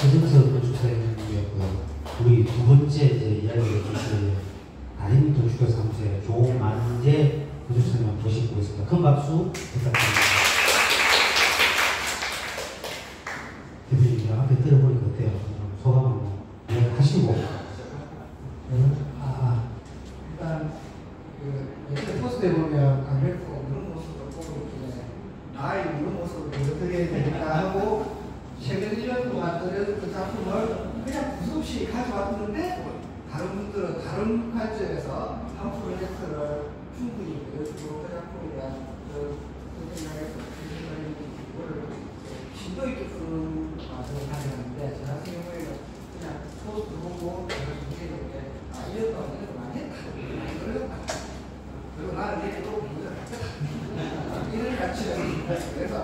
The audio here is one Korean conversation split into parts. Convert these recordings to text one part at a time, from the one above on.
서정석 건축사님이었고요. 우리 두 번째 이제 이야기를 주실 다림 건축사무소의 조만재 건축사님 모시고 있습니다. 큰 박수 부탁드립니다. 대표님 앞에 들어보니까 어때요? 소감을 하시고. 일단 그 포스트에 보면 강백호 그런 모습을 보고 이렇게 나의 이런 모습을 어떻게 되겠다 하고 최근 1년 동안 그 작품을 그냥 구속없이 가져왔는데 다른 분들은 다른 관점에서 한 프로젝트를 충분히 그 작품에 대한 그 생각에서 이거를 심도 있게 푸는 과정을 가져왔는데 저 같은 경우에는 그냥 포스트 보고 이렇게 이런 거 많이 했다 많이 걸렸다 그리고 나는 내일 또 문제를 했다 이런 가치를 그래서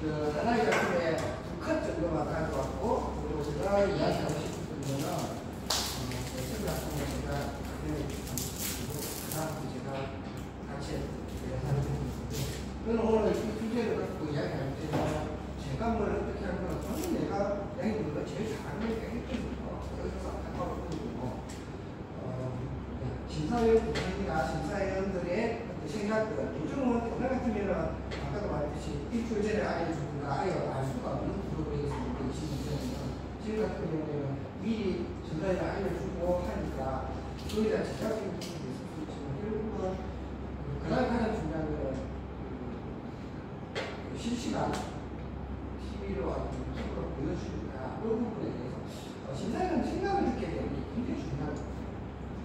그 하나의 작품에 두 컷 정도만 가져왔고 그리고 제가 이야기하고 싶은 거는 첫 작품에 제가 그 다음 제가 같이 하는 부분인데 저는 오늘 이 주제를 갖고 이야기할 때는 제가 뭘 어떻게 할 거는 저는 내가 양이보다 제일 잘하는 게 했거든요. 그래서 아까도 보고 심사위원 부장이나 심사위원들의 생각들 요즘은 오늘 같으면은 아까도 말했듯이 일주일 전에 알려주거나 아예 알 수가 없는 프로그램이었습니다. 20년 전에는 지금 같은 경우에는 미리 심사위원을 알려주고 하니까 그에 대한 제작적인 부분도 있을 수 있지만 결국은 그날 가장 중요한 거는 실시간 TV로 유튜브로 보여주니까 그 부분에 대해서 심사위원 생각을 듣게 되는 게 굉장히 중요한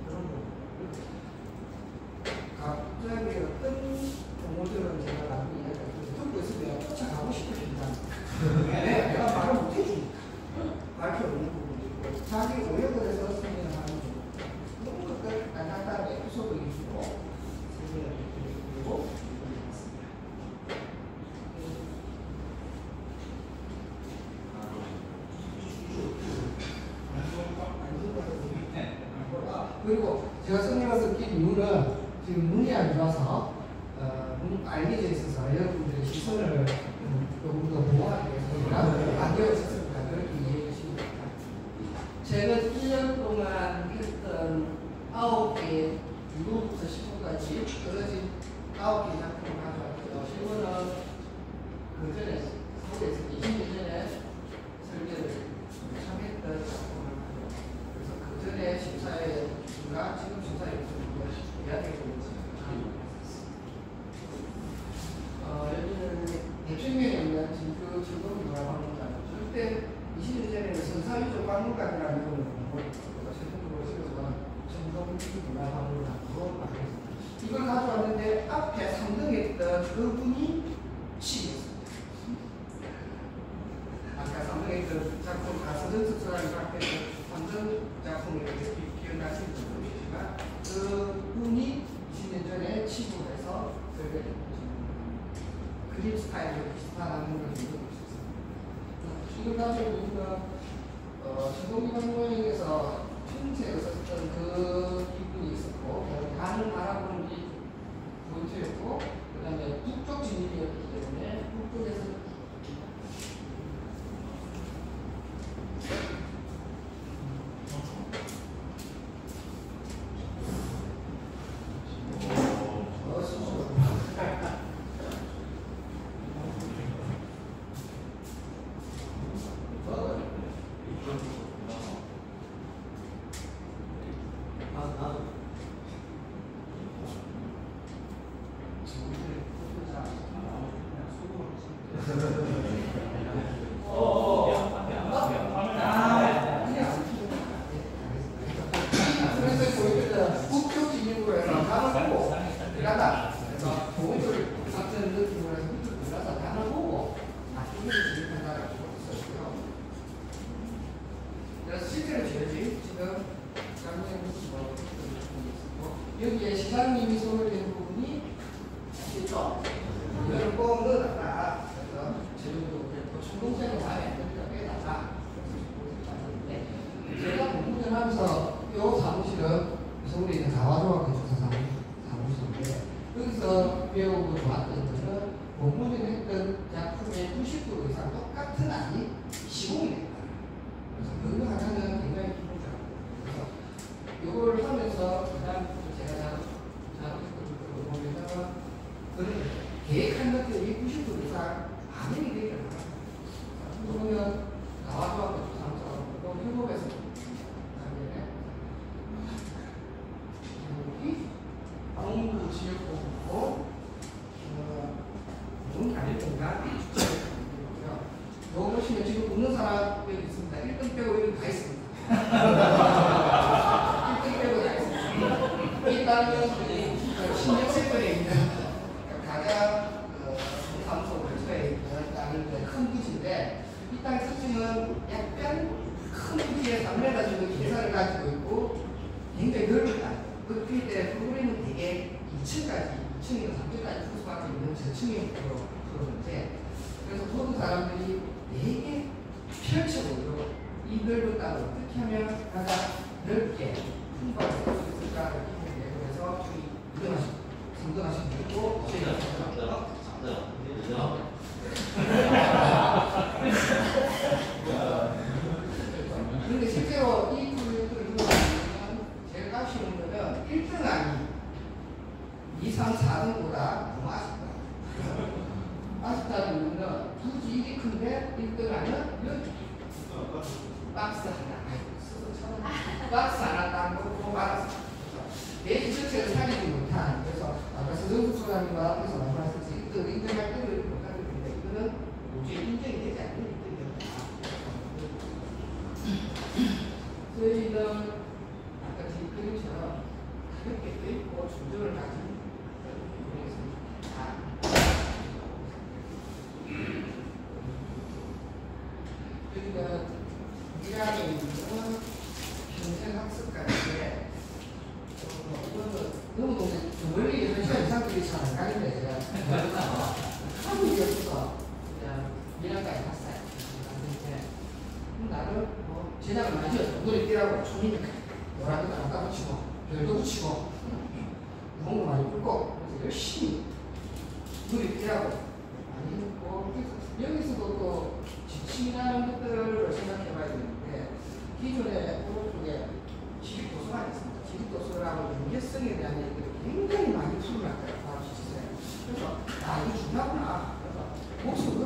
그런 부분. 갑자기 어떤 동호들은 제가 나중에 이야기할 때 듣고 있으면 쫓아가고 싶으신다. 내가 말을 못 해주니까 알 필요 없는 부분도 있고 자기 오역을 해서 설명을 하는 중 너무 그걸 간단한 에피소드 위주로 설명을 드리고 그리고 제가 성령을 느낀 이유는 지금 눈이 안 좋아서 눈 알려져 있어서 여러분들의 시선을 조금 더 보호하기 위해서 제가 안되어 있었습니다. 그렇게 이해해 주시면 됩니다. 최근 1년 동안 했던 9개 6부터 10부까지 떨어진 9개 작품을 가져왔고요. 실무는 그 전에 서울에서 20년 전에 설계를 참했던 작품을 가져왔습니다. 그래서 그 전에 심사에 지금 심사에 이야기하고 있습니다. 여기는 대청면에 있는 진주 청동문화박물관. 절대 20년 전에는 선사위조 박물관이라는 이름을 공부했고 최종적으로 세워서 청동문화박물관으로 바뀌었습니다. 이걸 가져왔는데 앞에 3등했던 그분이 치였습니다. 아까 3등했던 작품 가서전스라는 앞에 3등 작품을 기억나시는 분도 계시지만 그분이 20년 전에 치부해서 그림 스타일이 비슷하다는 걸 느끼고 있었습니다. 지금 가지고 우리가 전동기관모형에서 평소에 썼던 그 기분이 있었고 간을 바라보는 게 두 번째였고 그 다음에 북쪽 진입이었기 때문에 북쪽에서 여기에 시장님이 손을 댄 부분이 있죠. 이걸 꼭 넣어놨다. 그래서 재료도 충동적인 마음에 안 들니까 빼놨다. 제가 공부를 하면서 이 사무실은 서울에 있는 가와조합 사무실인데 여기서 배우고 좋았던 것은 공부를 했던 작품의 90% 이상 똑같은 안이 시공이 됐다. 빼고 여기 다 있습니다. 1등 빼고 다 있습니다. 이 땅은 신경 세권에 있는 가장 감소 근처에 있는 땅을 큰 부지인데 이 땅의 특징은 약간 큰 부지에 3m 정도 계산을 가지고 있고 굉장히 넓은 땅. 그렇기 때문에 프로그램은 되게 2층까지, 2층이나 3층까지 풀 수밖에 있는 저층의 프로그램인데 그래서 모든 사람들이 되게 펼쳐 보이고 이 넓은 땅을 어떻게 하면 가장 넓게 풍부하게 쓸 수 있을까를 기대해요. 그래서 저희 상등하신 분 있고 그런데 실제로 이 프로젝트를 이루어지면 제가 값이 오면 1등 아닌 2, 3, 4등보다 너무 아쉽다. 아쉽다는 이유는 굳이 이게 큰데 1등 아니면 여기 박스 하나, 박스 하나 딱 놓고 말았습니다. 내지 전체를 살리지 못한, 그래서 아까 서정숙 소장님과 앞에서 말씀하셨듯이 1등할 때를 못하는 건데 이거는 도저히 인정이 되지 않는 1등이었다. 저희는 아까 제 그림처럼 가볍게 껴있고 중정을 가진 그러니까 미라에 있는 평생 학습가인데 이거는 너무 멀리 현실 이상들이 잘 안 가는데 제가 한국이 없어서 그냥 미라까지 갔어요. 나는 제작을 많이 했어. 눈에 띄라고 총이니까 노란색도 갖다 붙이고 별도 붙이고 너무 많이 불고 그래서 열심히 눈에 띄라고 많이 했고 여기서도 또 지침이라는 것들을 생각해봐야 되는데 기존에 오른쪽에 지립도서관이 있습니다. 지립도서라고 연계성에 대한 얘기를 굉장히 많이 풀어놨어요. 바로 지치세요. 그래서 이거 중요하구나. 그래서 목숨을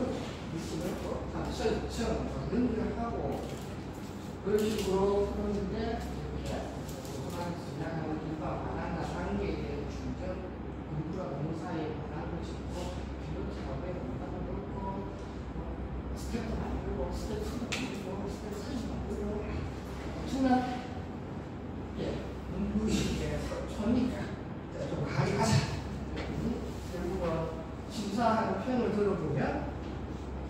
또 시험 연구를 하고 그런 식으로 풀었는데 도서관에서 진행하는 일과 반환과 단계에 대한 중점 공부와 공사에 반환을 짓고 필요치 사업에 공부를 넣고 스텝도 만들고 스텝 2도 만들고 스텝 3도 만들고 엄청난 눈부시게 좋으니까 좀 가자. 결국은 심사하는 편을 들어보면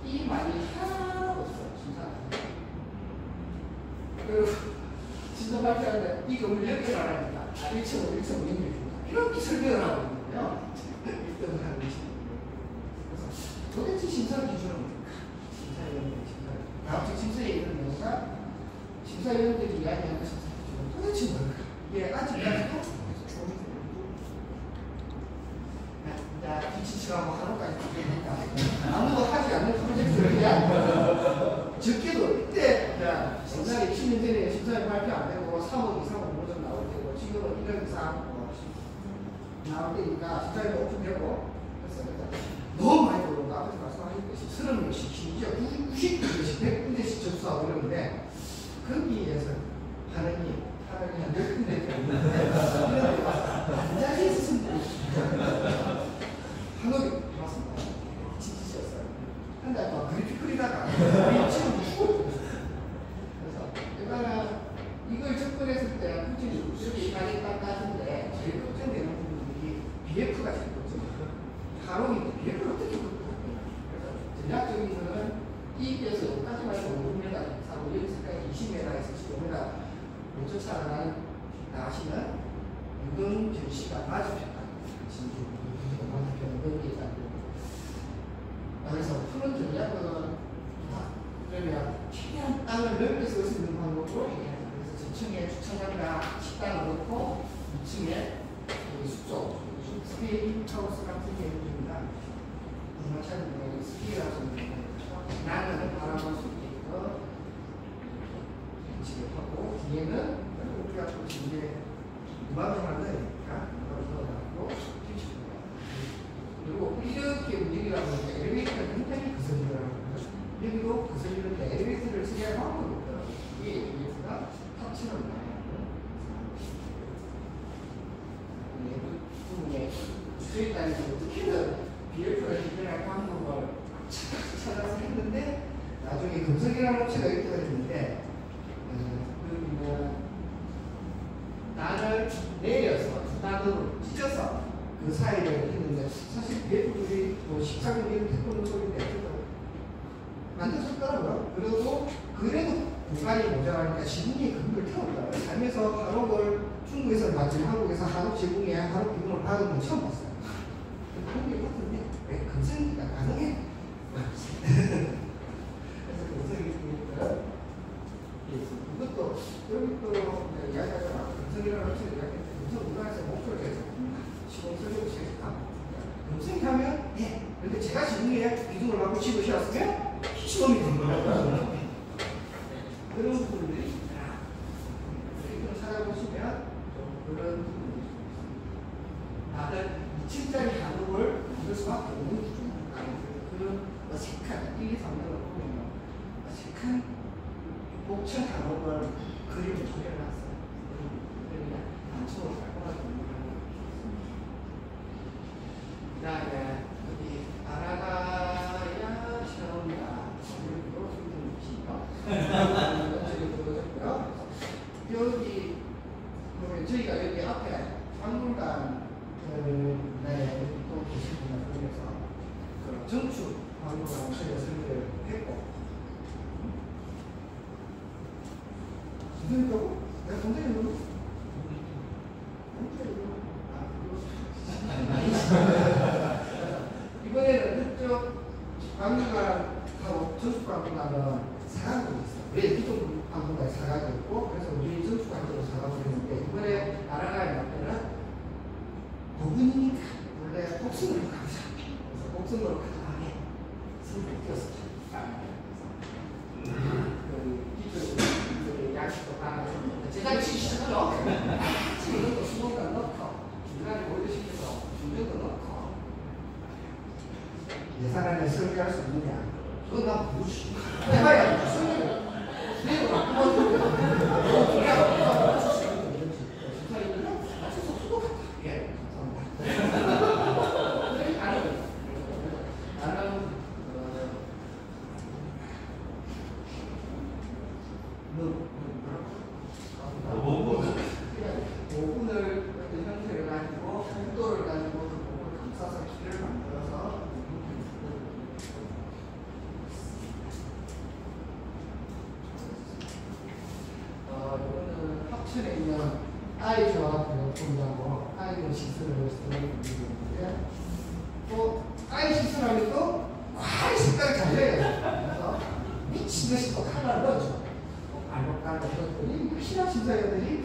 이 말이 하나도 없어요. 심사하는 그 진짜 발표하는데 이 건물 이렇게 말하니까 1.5, 1.5입니다. 이렇게 설명을 하고 있는데요. 1등을 하는 것입니다. 그래서 도대체 심사 기준은 뭡니까? 심사위원들 심사. 다음 주 심사에 있는 경우가 심사위원들이 이야기하는 심사 기준은 도대체 뭘까? 이게 아직까지도 자, 뒤치치라고 하루까지 바뀌니까 아무도 하지 않는 프로젝트를 해야 적게도 이때 심사위 10년 전에 심사위 발표 안 되고 3억 이상 공모전 나올 때고 지금은 1억 이상 나올 때니까 심사위가 오픈되고 그래서 너무 많이 들어오고 앞에서 말씀하셨듯이 30명씩 심지어 90군데씩 100군데씩 접수하고 이러는데 거기에서 반응이 한 10군데 완전히 스승들이 한옥이 들어왔습니다. 지지였어요. 한 달 동안 그렇게 끓이다가 미치고 죽고 그래서 이거는 이걸 접근했을 때 굳이 이렇게 가게 딱 같은데 제일 걱정되는 부분이 BF가 제일 걱정이에요. 한옥인데 BF를 어떻게 극복합니까? 그래서 전략적인 거는 이에서 여기까지 말고 5m 사고 여기서까지 20m에서 15m 못 쫓아가는 나시는 유동 전시가 맞으셨다. 진주 그래서 푸는 전략은 그러면 최대한 땅을 넓게 쓸 수 있는 방법으로 해야 돼요. 그래서 저층에 주차장과 식당을 놓고 2층에 숙소, 스테이 하우스 같은 게 있습니다. 마찬가지로 스테이라서 나는 바라볼 수 있게끔 집을 하고 뒤에는 우리가 또 집에 음악을 만드니까 음악을 넣어놨고 그리고 이렇게 움직이라고 하니까 엘리베이터가 굉장히 거슬리더라고요. 여기도 거슬리는데 엘리베이터를 쓰게 할 방법이 없더라고요. 이게 엘리베이터가 탑치는 거예요. 부분에 주저있다는 게 어떻게든 BF를 해결할 방법을 찾아서 했는데 나중에 그 작은 이런 태권도 소리인데 만들었더라고요. 그리고 그래도 공간이 모자라니까 지붕에 그걸 태웠더라고요. 삶에서 한옥을 중국에서 만든 한국에서 한옥 지붕에 한옥 기둥을 박은 건 처음 봤어요. 그런 게 같은데 왜 금성이가 가능해? 그래서 금성이 있으니까 이것도 여기 또 이야기하잖아. 금성이라는 것을 이야기했는데 금성 문화에서 목표를 해서 시공 설계를 시켰다. 금성이 하면 예. 근데 제가 지붕에 기둥을 하고 집을 지었으면 시험이 된 거예요. 그런 부분들이 이걸 찾아보시면 좀 그런 부분들이 있습니다. 다들 2층짜리 한옥을 만들 수밖에 없는 기준. 그런 어색한 1, 2, 3등을 보면 어색한 목천 한옥을 그림을 그려놨어요. 그러니까 단층으로 깔끔하게 만들어놓은 그 다음에 여기 아라가야 샤오미가 여기 보면 저희가 여기 앞에 박물관 네, 또 계신 분을 통해서 그 정축 박물관 저희가 설계를 했고 무슨 거고? 내가 동생이 누구? 이번에는 그쪽 박물관하고 정축 박물관은 사각이 있어요. 왜 이쪽 박물관에 사각이 있고 그래서 우리 정축관으로 사각을 했는데 이번에 아라가에 맞면은 고분이니까 원래 복숭으로 가자. 그래서 복숭으로 가자하게 선을 띄었어요. 그 양식도 하나 제작이 시작하죠. 지금 이것도 수목관 넣고 중간에 보여주시면서 중정도 넣고 예산안에 설계할 수 있느냐? 그건 나 모르지. 해봐야 돼. 내가 맞춰서 수도 같다. 예, 감사합니다. 나는 오븐을 어떤 형태를 가지고 복도를 가지고 그 복을 감싸서 길을 만들어서 이거는 합천에 있는 아이조합 공장하고 아이들 시설을 쓰는 분들인데 또 아이 시설하면 또 과일 색깔이 달려요. 그래서 미친 듯이 또 칼라를 넣어줘. 알록달록 것들이 희나 신사위원들이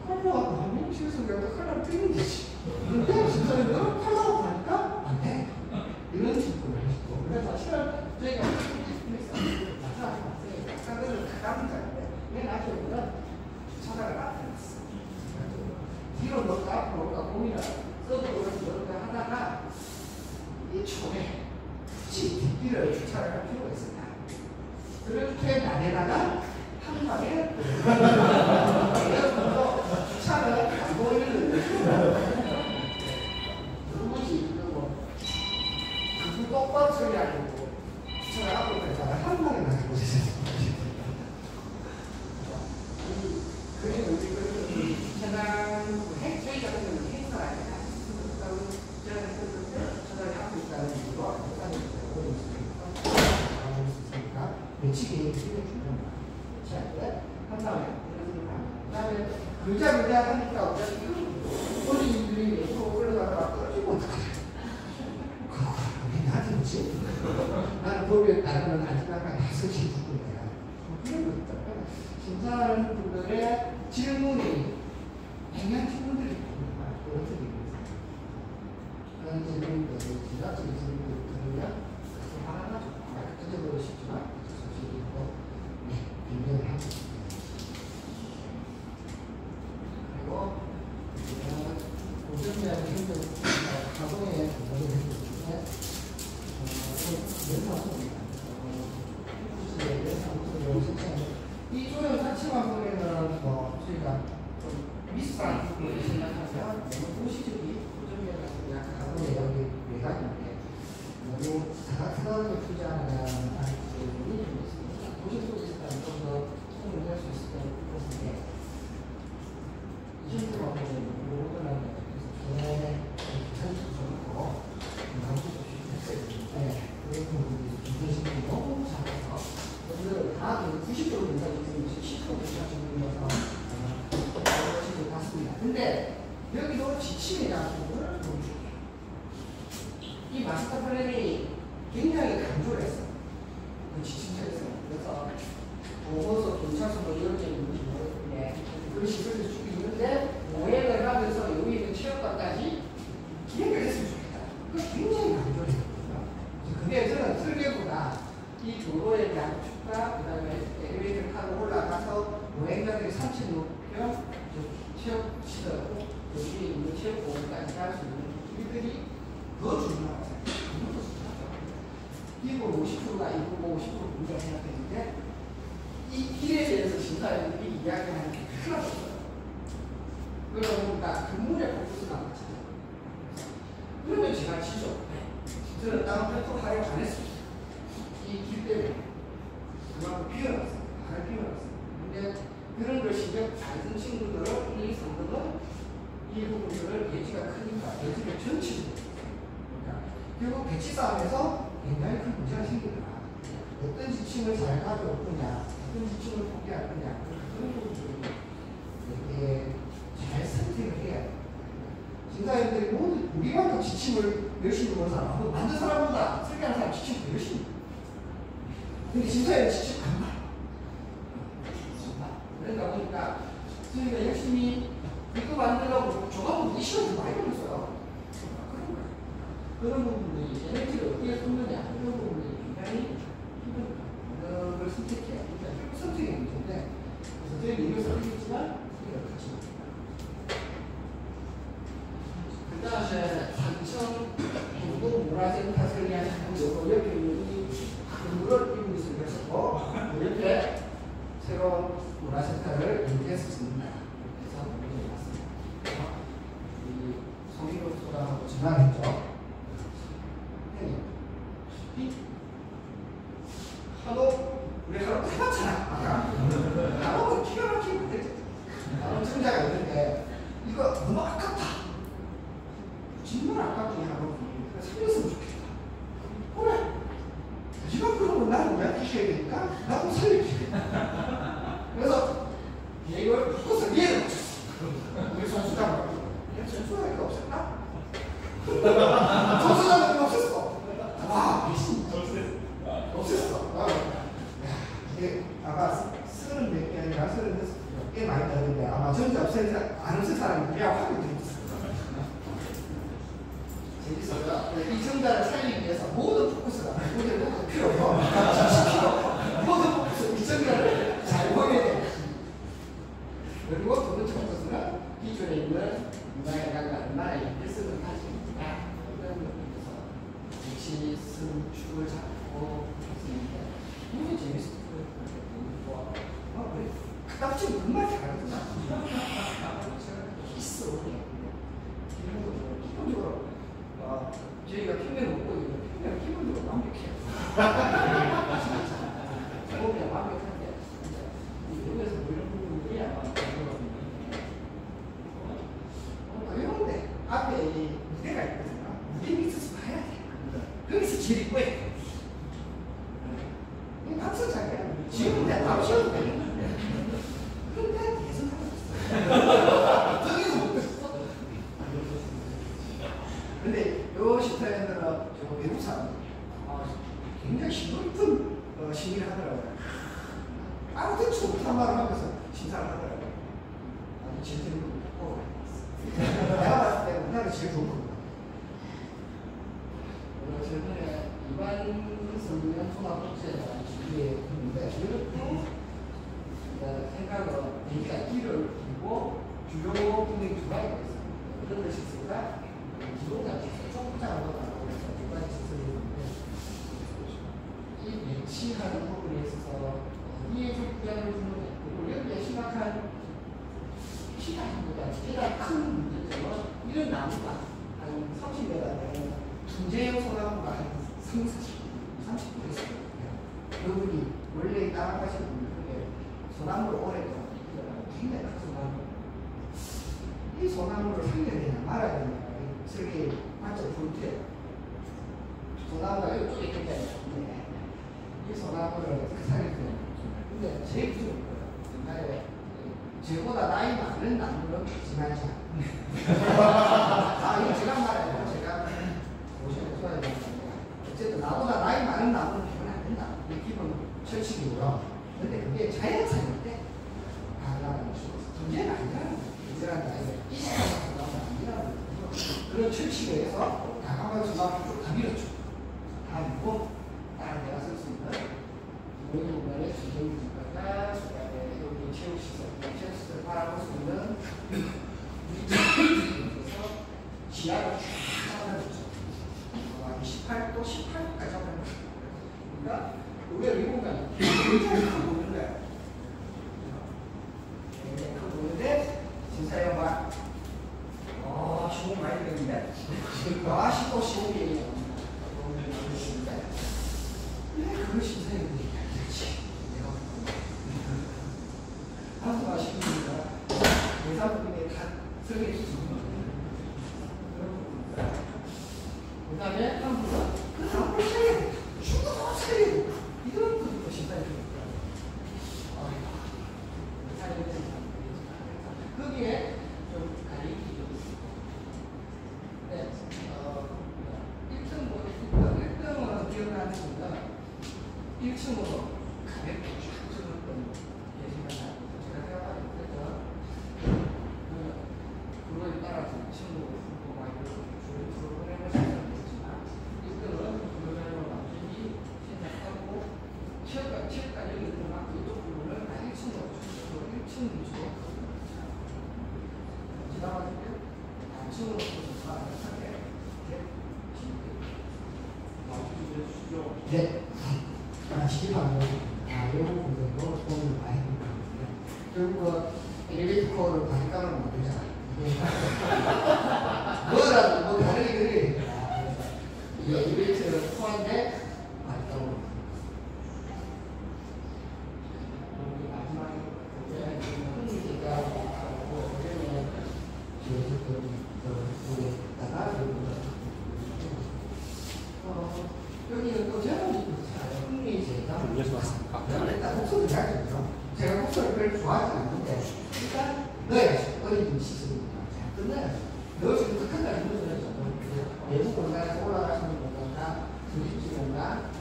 컬러가 반면 실수가 컬러를 띄는 거지. 근데 신사위원들은 컬러가 하니까 안 돼. 이런 식으로 하시고 그래서 사실은 저희가 작가들은 다 감사인데 맨 앞에는 차가를 나타냈어. 뒤로 넣을까 앞으로 넣을까 고민을 써도 넣을까 하다가 이 초에 굳이 뒷길을 주차를 할 필요가 있었다. 그렇게 안에다가 한 방에 주차를 안 보이는 누구지 그 똑바로 소리 아니고 주차를 앞으로 했다가 한 방에 나가고 있었어요. 그리고 우리 현장 저희 같은 경우는 행사가 아니라 저는 하고 있다는 이유로 못하는 있으니까 배치기 중요한 자, 한 다음에 그 다음에 글자 하니까 본인들이 예쁘고 올라가다가 떨어지고 어떡하냐 그거 왜 나한테 묻지? 나는 법에 따르면 아직까지 다섯이 죽을 거야 그런 거 있다. 심사하는 분들의 질문이 다양한 질문들이 있습니다. 어떻게 되겠습니까? 그런 질문들을 지나치게 질문들을 들으면 하나하나 뜯어보고 싶지만 소식이 있고 변경을 하고 있습니다. 그리고 오전이라는 행정 가동에 공부를 했기 때문에 연사소입니다. 이 조형 자체만 보면은 저희가 좀 미스한 부분을 생각하면 너무 도시적인 고점이라서 약간 가동에 여기 외곽인데 너무 사각사각하게 투자하는 부분이 좀 있습니다. 도시 속에서는 좀 더 손을 낼 수 있을 것 같은데 이 정도만 보면 모르더라고요. 그래서 전에 마스터 플랜이 굉장히 강조를 했어. 그 지침서에서. 그래서 보고서, 경찰서 뭐 이런 게 있는지 모르겠는데 그런 시설들이 쭉 있는데 모행을 하면서 여기 있는 체육관까지 기획을 했으면 좋겠다. 그거 굉장히 강조를 했거든요. 근데 저는 설계보다 이 도로에 대한 축과 그 다음에 엘리베이터를 타고 올라가서 모행자들이 3,600평 체육 시설하고 여기 있는 체육공원까지 갈 수 있는 길들이 더 중요하다고 생각합니다. 이분 50%가 이분 50% 문제가 생각했는데 이 길에 대해서 심사위원들이 이야기하는 게 하나도 없어요. 그러다 보니까 근무에 포커스가 맞잖아요. 그러면 제가 지죠. 저는 다른 플랫폼 활용 안 했습니다. 이 길 때문에 그만큼 비워놨어요. 발을 비워놨어요. 근데 그런 걸 신경 안 쓴 친구들은 이 성능은 이 부분들을 배지가 크니까 배지를 전치고 그러니까 결국 배치 싸움에서 굉장히 큰 문제가 생기더라. 어떤 지침을 잘 가져올 거냐, 어떤 지침을 포기할 거냐, 그런 부분들이 되게 잘 선택을 해야 돼. 심사위원들이 모두 우리만큼 지침을 열심히 보는 사람, 만든 사람보다 설계하는 사람 지침 더 열심히 해. 근데 심사위원 지침 안 봐. 그러니까 보니까 저희가 열심히 이거 만들려고 저거는 우리 시간이 많이 걸렸어요. 그런 거예요. 그런 부분들이 에너지를 어떻게 쏟느냐 이런 부분들이 굉장히 힘듭니다. 어느 걸 선택해야 그러니까 결국 선택의 문제인데 그래서 저희는 이걸 선택했지만 이걸 같이 못합니다. 그 다음에 산청 공동 문화센터 설계한 장소 옆에 있는 이 건물을 이분이 설계했었고 그 옆에 새로운 문화센터를 인계했었습니다. 그래서 문제가 났습니다. 이 송희로 소장하고 전화했죠. 하도 우리 하루 해봤잖아. 하루는 기가 막히게 못했죠. 하루 청자가 있는데 이거 너무 아깝다. 정말 아깝더니 하루 살렸으면 좋겠다. 그래. 이거 그러면 나는 왜 하셔야 되니까 나도 살려주게. 그래서 이걸 묶어서 위에를 맞췄어. 우리 선수장을. 선수장이 없었나? 선수장은 없었어. 와, 미친. 없었어. 이게 아마 30몇 개 아니라 36개 많이 다른데 아마 전자 안 없을 사람이 그냥 확인 드렸어. 재밌어요. 이 정자를 살리기 위해서 모든 포커스가 모든 필요 없고 모든 포커스 이 정자를 잘 보여야 돼. 그리고 두 번째 포커스는 기존에 있는 문화의 각각 얼마나 예술을 가지고 있느냐 이런 부분에서 역시 승축을 잡고 했는데 굉장히 재밌었어요. 그다음에 정말 잘하거든요. 있어. 기본적으로 저희가 평면을 못 보이고 평면은 기본적으로 완벽해요. 보면 완벽한데 여기서 뭐 이런 부분들이 아마 어려운데 앞에 이 무대가 있거든요. 무대 밑에서 봐야 돼. 거기서 제일 이쁘게 이 박수장이야. 지금 내가 바로 쉬어도 돼. 근데 계속 하고 있어. 저기서 못 했어. 근데 요 심사위원들은 저 외국 사람 굉장히 심각한 심의를 하더라고요. 알아듣지 못한 말을 하면서 심사를 하더라고요. 아주 제대로 듣고 내가 봤을 때 우리나라 제일 좋은 겁니다. 최근에 이반 성명 종합국제라는 주기에 했는데 이것도 생각은 우리가 길을 두고 주요 분명히 두 가지가 있어요. 어떤 것이 있을까? 기동장 시설, 총부장으로 나오고 해서 두 가지 시설이 있는데 이 배치하는 부분에 있어서 어디에 총부장을 주는 거 그리고 여기에 심각한 시간보다 가장 큰 문제점은 이런 나무가 한 30m 되는 중재형 소나무가 한 30, 30분 있어요. 그분이 원래 따라가시는 분들에게 소나무를 오랫동안 키우라고 굉장히 큰 소나무. 이 소나무를 살려야 되냐 말아야 되냐 설계 완전 불태요. 소나무가 이쪽에 굉장히 좋은데 이 소나무를 어떻게 살릴 거냐. 근데 제일 좋은 거예요. 옛날에 저보다 나이 많은 나무는 지나지 않아요. 이거 제가 말해요. 제가 보시면 소화해 어쨌든 나보다 나이 많은 나무는 배면 안 된다. 이게 기본 철칙이고요. 근데 그게 자연산인데 가능하다는 것이고 문제는 아니라는 거예요. 문제란 나이가 20살 나오면 아니라는 거예요. 그런 철칙에 의해서 다가가서 막 다 밀었죠. 다 밀고 딱 내가 쓸 수 있는 모의 공간에 주정기 국가가 그다음에 여기 체육시설 바라볼 수 있는 그래서 지하를 쫙 잡아줬죠. 28도, 18도까지 잡아줬죠. 그러니까 의외로 이 공간이 굉장히 커 보이는 거야. 굉장히 커 보이는데 진짜 막 시공 많이 되는데 10도, 15개 그것이 인생의 그렇지. 아무도 아시는 분이다. 예산분에 다 설계해 주시는 그 다음에 한 분은 그 다음으로 살려야 돼. 죽어도 살려야 돼. 이런 분도 심사해 줍니다. 거기에 좀 가리기 좀 있습니다. 네, 1등은 기억나는 겁니다. 1층으로 가볍게 쭉 들었던 예시가 나고 제가 생각하는 그래서 그거에 따라서 2층으로 풀고 막 이런 프로그램을 생각했지만 1등은 프로그램을 완전히 생각하고 체육관 여기 들어가 이쪽 부분을 다 1층으로 줬고 1층 위주로 지나가는 게 단층으로 풀어서 하게 네. 시기하면 이런 부분으로 도움을 많이 됩니다. 그리고 엘리베이터 코어를 바리깡을 만들잖아요. 뭐라도 다르게 그려야 됩니다. 이 엘리베이터를 코어인데 바리깡으로 마지막에 흥미제가 어제는 여기다가 여기는 또 제목이 흥미제가 일단 목소리를 해야 되죠. 제가 목소리를 별로 좋아하지 않는데 일단 넣어야죠. 어린 시스템입니다. 끝내야죠. 넣어주면 끝까지 안 넣어줘야죠. 내부 공간에서 올라가시는 공간과 중심지 공간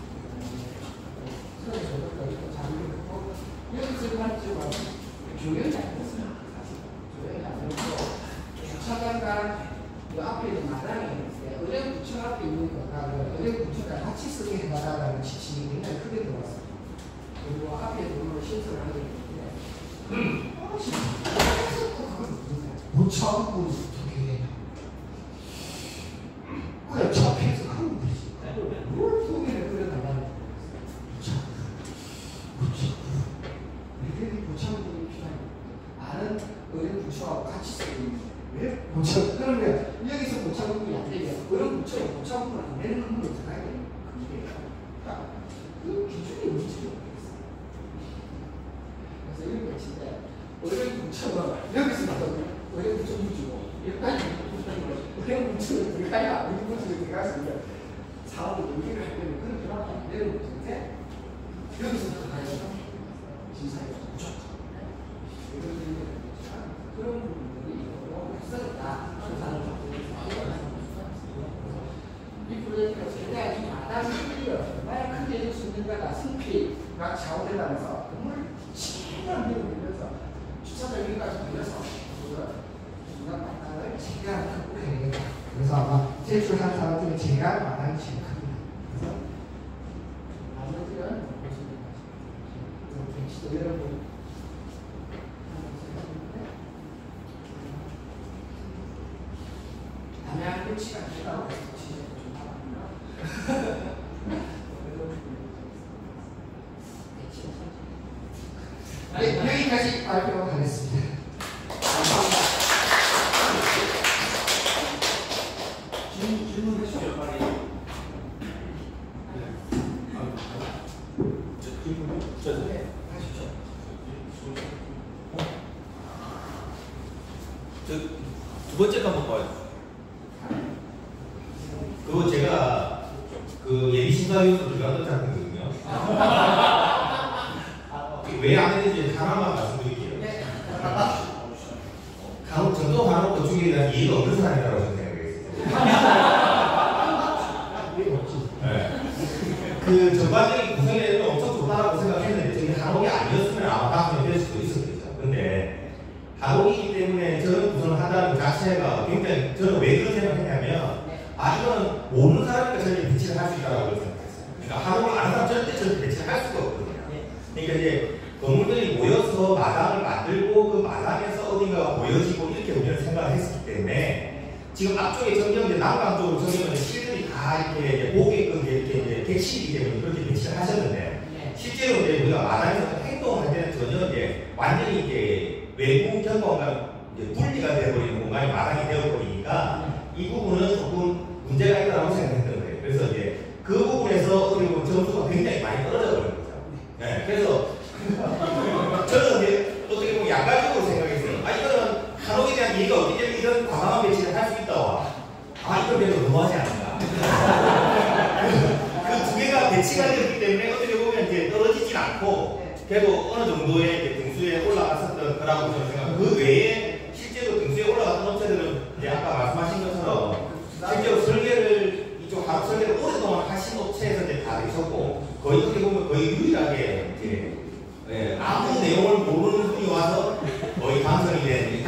선에 조절까지 자리를 했고 여기서 한 쪽은 조용히 안 됐어요. 조용히 안 됐고 주차장과 이 앞에 있는 마당이 있는데 은행 구청 앞에 있는 거가 은행 구청과 같이 쓰게 해달라는 지침이 굉장히 크게 들어왔어요. 그리고 앞에 돈으로 신설을 하게 되는데 무차하고 어떻게 해야 그냥 차피해서 하면 되지. 뭘 두 개를 끓여달라는 거야. 애들이 무차분이 필요한 많은 은행 구청하고 같이 쓰고 있는 거야. 왜? 고착, 그러면 여기서 고착분이 안 되면 그런 고착분은 안 되는 건물을 들어가야 되는 거예요. 그러니까 그 기준이 뭔지 모르겠어요. 그래서 이런 거 있는데 어려운 고착은 여기서부터 어려운 고착을 주고 여기까지 어려운 고착을 들어가야 어려운 고착을 들어갈 수 있는 사업을 연기를 할 때는 그런 필요하지 안 되는 것인데 여기서부터 가야 되죠. 진사에 고착. 그런 부분들이 이 프로젝트가 최대한 이 마당을 얼마나 크게 해줄 수 있는가가 승피가 좌우되면서 건물 최대한 밀어내면서 주차장 여기까지 밀어서 중간 마당을 최대한 극복해야 되겠다. 그래서 아마 제출한 사람 중에 제가 마당이 제일 큽니다. 그래서 나머지는 보시면 여러분 담양 끝이가 아니라고 해서 진짜 좀 하거든요. 네, 여기까지 발표하겠습니다. 감사합니다. 질문해 주세요, 빨리. 네, 하시죠. 두 번째 거 한번 봐요. 그거 제가 그 예비심사위원으로 들어갔던 장면이거든요. 왜 안 했는지 하나만 말씀드릴게요. 저도 간혹 건축에 대한 이해가 없는 사람이라고 생각했어요. 왜 없지? 네. 그 전반적인 구성에는 엄청 좋다라고 생각했는데 저게 한옥이 아니었으면 아마 다음에 될 수도 있었겠죠. 근데 한옥이기 때문에 저런 구성을 한다는 것 자체가 굉장히 저는 왜 그런 생각했냐면 이거는 모르는 사람이니까 저렇게 배치를 할 수 있다고 생각했어요. 그러니까 한옥을 아는 사람 절대 저렇게 배치를 할 수가 없거든요. 그러니까 이제 건물들이 모여서 마당을 만들고 그 마당에서 어딘가가 보여지고 이렇게 우리는 생각을 했기 때문에 지금 앞쪽에 전경제 남강 쪽으로 전경은 실들이 다 이렇게 보게끔 이렇게 이제 객실이기 때문에 그렇게 배치를 하셨는데 실제로 이제 우리가 마당에서 행동할 때는 전혀 이제 완전히 이제 외부 경관과 이제 분리가 되어버리는 공간이 마당이 되어버리니까 이 부분은 조금 문제가 있다고 생각했던 거예요. 그래서 이제 그 부분에서 어떻게 보면 점수가 굉장히 많이 떨어져 버린 거죠. 네, 그래서 저는 이제 어떻게 보면 양가적으로 생각했어요. 이거는 한옥에 대한 얘기가 없기 때문에 이런 과감한 배치를 할 수 있다와 이건 그래도 너무하지 않는가. 그 두 개가 배치가 되었기 때문에 어떻게 보면 이제 떨어지진 않고 그래도 어느 정도의 등수에 올라갔었던 거라고 저는 생각합니다. 그 외에 실제로 등수에 올라갔던 업체들은 이제 아까 말씀하신 것처럼 실제로 설계를 이쪽 한옥 설계를 오랫동안 하신 업체에서 이제 다 되셨고 거의 어떻게 보면 거의 유일하게 이제 아무 내용을 모르는 분이 와서 거의 당선이 된,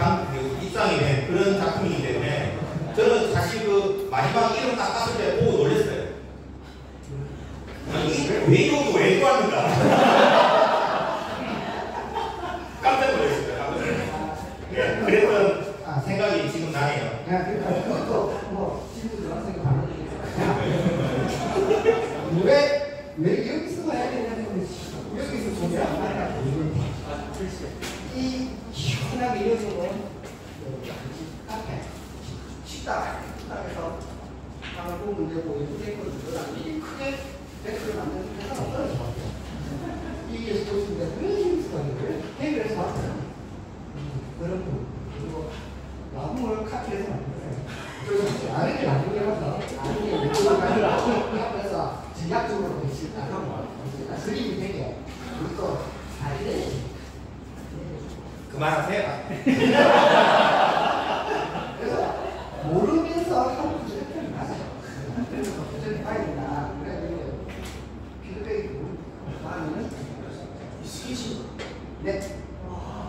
입상이 된 그런 작품이기 때문에 저는 사실 그 마지막 이름 딱 땄을 때 보고 놀랐어요. 왜 이거 왜 구하는가? 깜짝 놀랐어요. 깜짝 놀랐어요. 네, 그랬던 생각이 지금 나네요. 야, 그러니까 그것도 뭐 친구들 학생이 반응이 왜 여기서 해야 되냐면 여기서 소리 안 나냐? 이 시원하게 이어지는 카페, 식당에서 방을 보면 되고 이렇게 했거든요. 이게 크게 데크를 만드는 데가 없어요. 이게 스포츠인데 왜 여기서 하는 해결해서 왔어요. 그런 거 그리고 나무를 카페에서 만들어요. 그래서 아래를 나중에 가서 아래에 그래서 전략적으로 시작하고 그림이 되게 우리도 알게 그만하세요. 그래서 모르면서 하는 이렇게 맞아요. 그래서 도전해 봐야 된다. 그래 피드백이 많으면 스키시 네.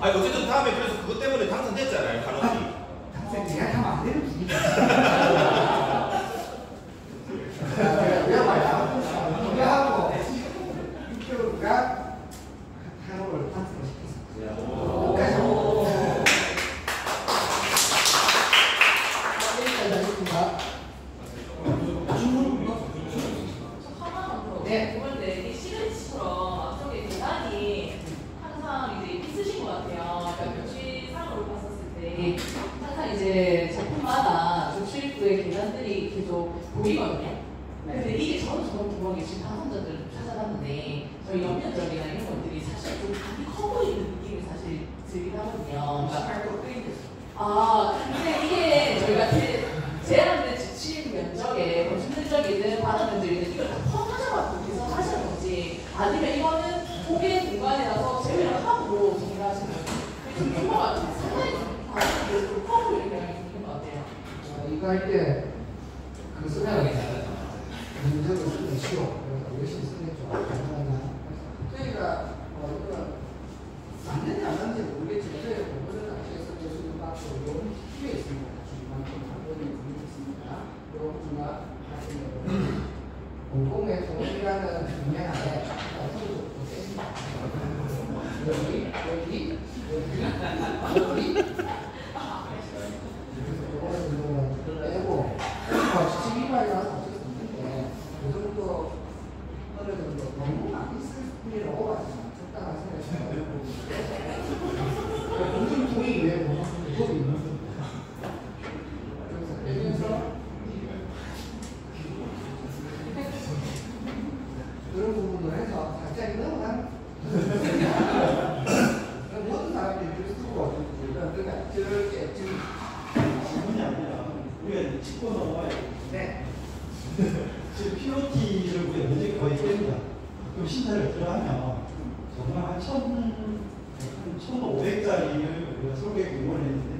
어쨌든 다음에 그래서 그것 때문에 당선됐잖아요. 간혹이. 내가 하면 안 되는 분위기야. 왜 말이야? 우리하고 이표가 한국을 탄생시켰어. 끝까지. 네. 그런데 이 시그니처럼 앞쪽에 계단이 항상 이제 있으신 것 같아요. 그러니까 전시상으로 봤었을 때 항상 이제 작품마다 좀 출입구에 계단들이 계속 보이거든요. 근데 이게 저는 궁금한 게 지금 당선자들 찾아봤는데 저희 옆면적이나 이런 것들이 사실 좀 많이 커 보이는 느낌이 사실 들긴 하거든요. 근데 이게 저희가 제한된 지침 면적에 건축면적이든 바닥 면적이든 이걸 다 포함하셔가지고 개선하시는 건지 아니면 이거는 고개 공간이라서 제외를 하고 정리를 하시는 건지 좀 궁금한 것 같아요. 상당히 바닥이 좀 커 보이는 경향이 있는 것 같아요. 이거 할 때 그 쓰면 문제를 쓰기 쉬워. 그래서 열심히 쓰는 게 좋아. 저희가 이거 맞는지 안 맞는지 모르겠지만 저희가 공부를 당시에서 교수님 받고 이런 필요에 있습니다. 주만큼 답변이 있습니다. 이런 분과 같은 경우는 공공의 동일이라는 분야 안에 선도 뺐습니다. 여기 빼고 지침 이발이라서 어쩔 수 있는데 그 정도 어느 정도 너무 많이 쓸 필요는 없어요. 적당한 생각이 공중통이 왜 무법이 있는 겁니까? 그래서 빼면서 그런 부분을 해서 갑자기 넘어가는 모든 사람들이 들 수고 그러니까 저렇게 지금 질문이 아니라 우리가 짚고 넘어가야 돼. 네. 지금 POT를 우리가 문제 거의 깹니다. 그럼 심사를 들어가면 정말 한 1,500짜리를 우리가 설계 공부를 했는데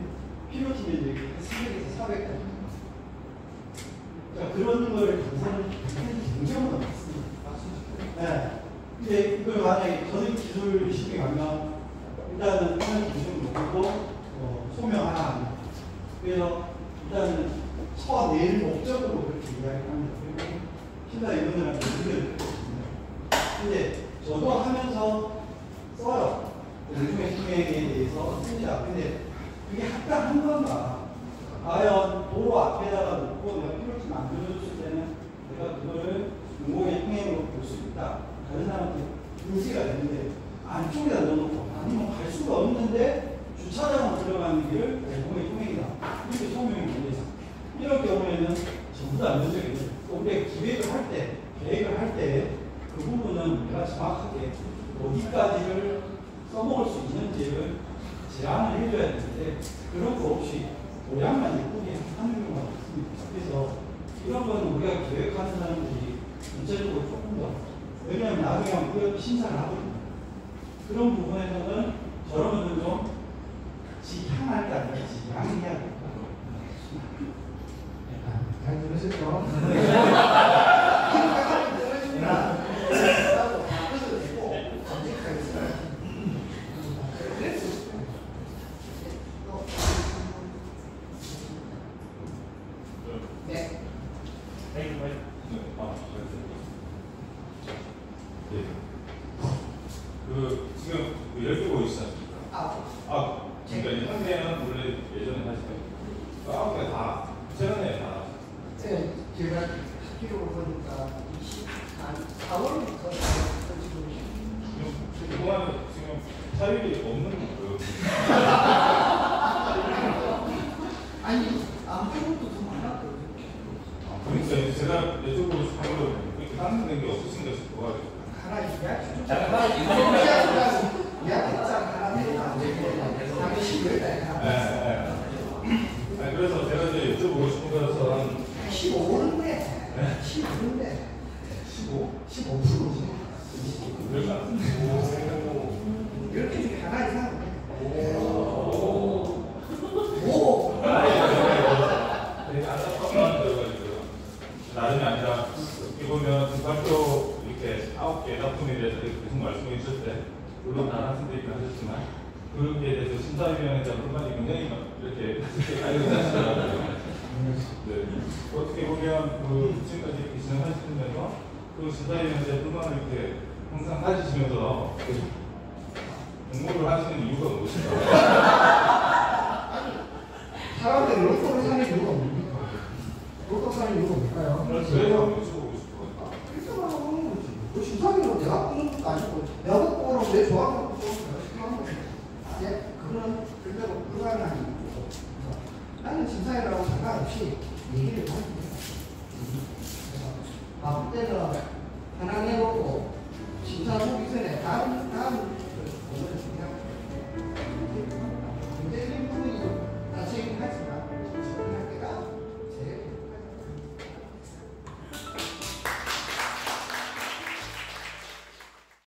POT 면적이 한 300에서 400까지. 그러니까 그런 걸 당선을 굉장히 많습니다. 네. 근데 이걸 만약에 저는 기술 시험에 가면 일단은 하는 기술을 놓고 소명 하나 합니다. 그래서 일단은 처와 내일 목적으로 그렇게 이야기합니다. 그리고 심사위원들한테 의견을 듣습니다. 근데 저도 하면서 써요. 일종의 통행에 대해서 씁니다. 근데 그게 합당한 건가? 과연 도로 앞에다가 놓고 내가 필요치 만들어줬을 때는 내가 그거를 공공의 통행으로 볼 수 있다. 다른 사람한테 인지가 되는데 안쪽에다 넣어놓고 아니면 갈 수가 없는데 주차장으로 들어가는 길을 공공의 통행이다. 이렇게 소명이 되죠. 이럴 경우에는 전부 다 면적이죠. 우리가 기획을 할 때, 계획을 할 때 그 부분은 내가 정확하게 어디까지를 써먹을 수 있는지를 제안을 해줘야 되는데 그런 거 없이 모양만 예쁘게 하는 경우가 있습니다. 그래서 이런 거는 우리가 계획하는 사람들이 전체적으로 조금 더 왜냐하면 나중에 우리가 심사를 하거든요. 그런 부분에서는 저런 거는 좀 지향할 게 아니라 지향해야 된다. 잘 들으셨죠? 힘까지 떨어집니다. 라고 바꿔서 내고 정직하게 써요. 네. 지금 10개 보이시지 않습니까? 그러니까 이 한개는 원래 예전에 하시던 9개 다 최근에 다 네, 제가 학기로 보니까 4월부터 지금 그동안 지금 차율이 없는 거예요. 아니 아무것도 더 많았거든요. 그러니까 제가 여쭤보고 싶은 거 그렇게 상승된 게 없으신 것이 뭐가 하나 이야기 좀 이야기했잖아. 하나 내가 당시 열달 하나. 그래서 제가 이제 여쭤보고 싶은 것은 15인데 15인데 15%지. 그러니까 10개 중에 하나 이상. 되게 안타까운 거여가지고요. 나름이 아니라 어떻게 보면 등발표 이렇게 9개 작품에 대해서 계속 말씀해 주실 때 물론 다른 학생들이 하셨지만 그에 대해서 심사위원회에 대한 불만이 굉장히 이렇게 가요하시더라고요. 네. 어떻게 보면 지금까지 이렇게 진행하시면서 그 심사위원회에 대한 불만을 이렇게 항상 가지시면서 공부를 하시는 이유가 무엇인가요? 사람들이 로또를 사는 이유가 뭡니까? 로또 사는 이유가 뭘까요? 그래서 여쭤보고 싶어요. 일단 하는 거지. 그 심사위로 내가 뽑는 것도 아니고 내가 뽑으라고 내 조합을 뽑는 거야. 예, 그건 별로 불가능한 일이고 나는 심사위라고 상관없이 얘기를 하는 거야. 바쁠 때는 하나 내고